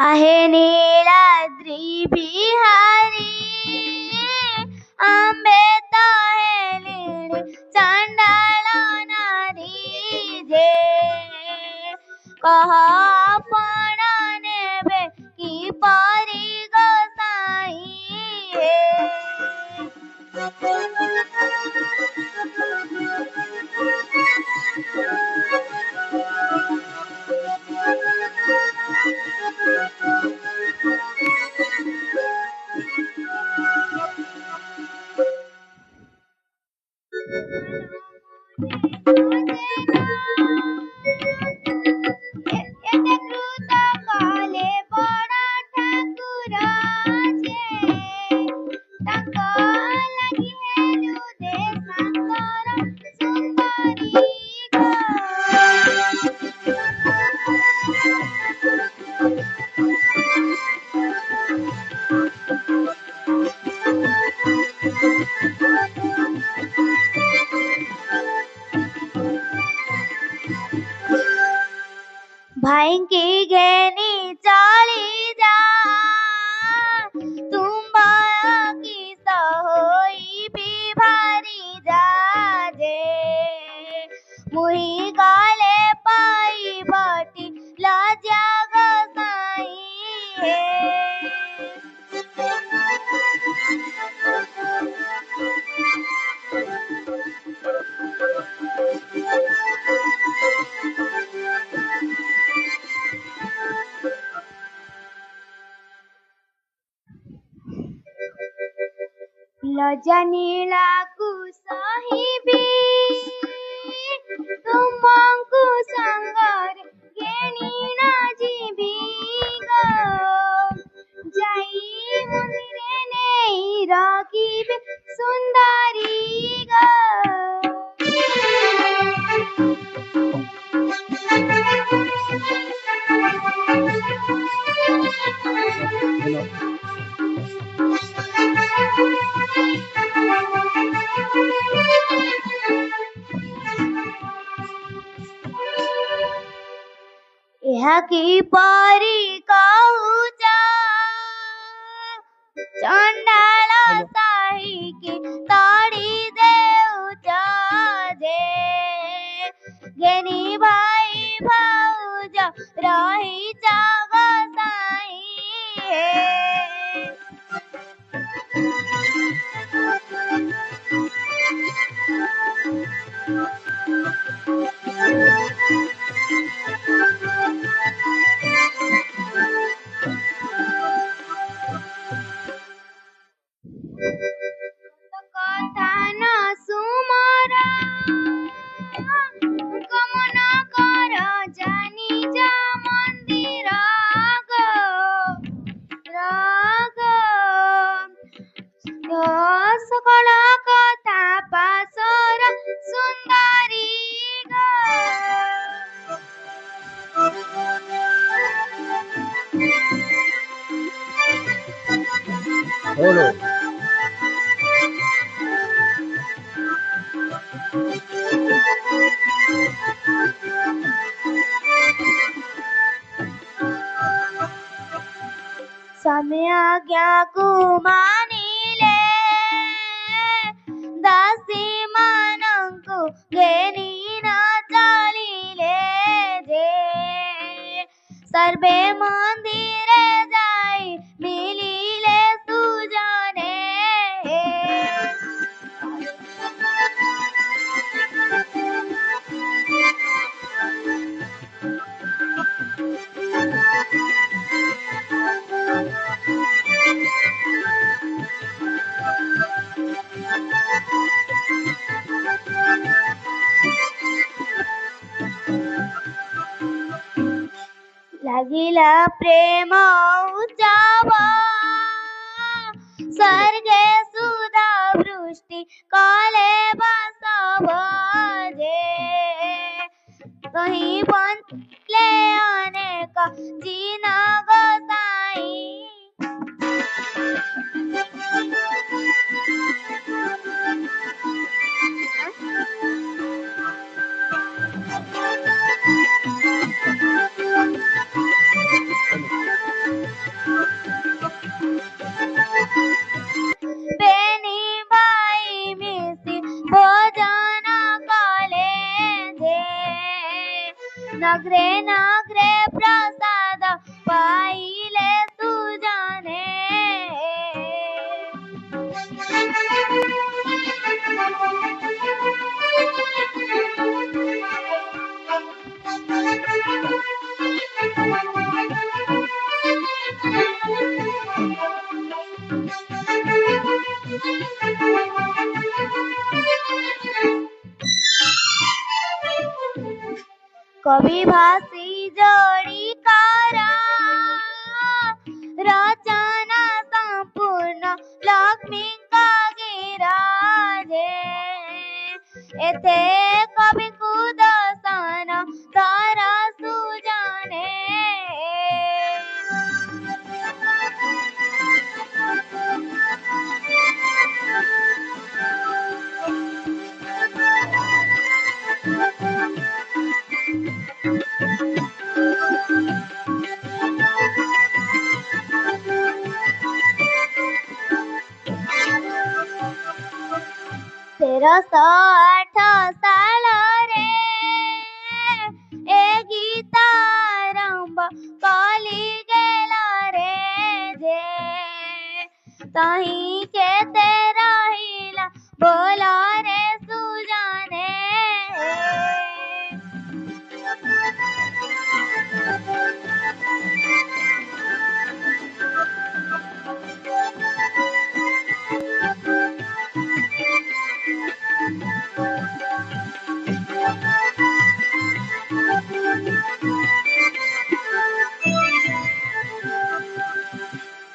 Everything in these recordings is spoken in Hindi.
आहे नीलाद्री बिहारी आंबे तहेलीणी चांडाळ नारी जे कह आपण नेबे की परी गोसाई भाईंकी घेनी चाली जा तुम्हारा की सहोई भी भारी जाजे मुही गाले पाई बाटी लाजा गोसाई लजनीला कुसाहिबी तुमको संगर घेनी ना जीबी गो जाई मंदिरे ने राखीबे सुंदरी गो यह की परी कहूचा चंडाल साही की ताड़ी देउचा जे घेनी भाई भाऊजा रही गोसाई कथा न सुमरा गमन कर जानी जा मंदिर सकल कथा पासर सुंदरी बोलो समय आज्ञा को मानिले दासी मानंकु घेनी न चालिले जे सर्वे मंदिरे जाई मिलिले सुजाने लागिला प्रेम उचावा सर्गे सुधा वृष्टि काले बसव जे कहीं पंतले अनेक जीना गोसाई नागरे प्रसाद पाइले सुजाने कवि भाषी जोड़ी कारा रचना संपूर्ण लक्ष्मी का गिराजे एथे कवि कुदसन तारा सुजाने तेरसो 8 साल रे ए गीतारंभ कली गेला रे जे तही के ते रहिला बोला रे सुजाने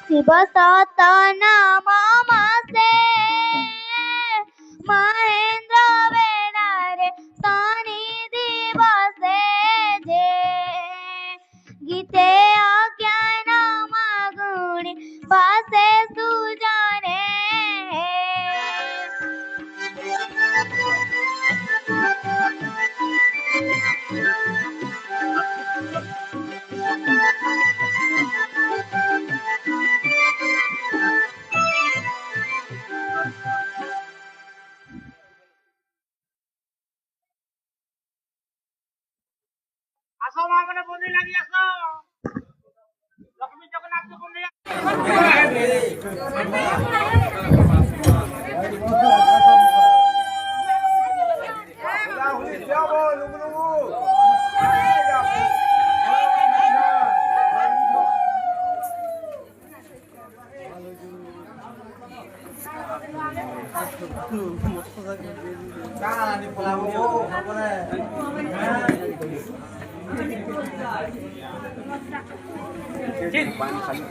शिव सत नाम मासे महेंद्र बेड़ा रे शनि दिवसे जे गीते अज्ञान मागुणी भासे सुजाने আসো মা মানে বন্দি লাগি আসো লক্ষ্মী জগন্নাথ বন্দি पानी खाली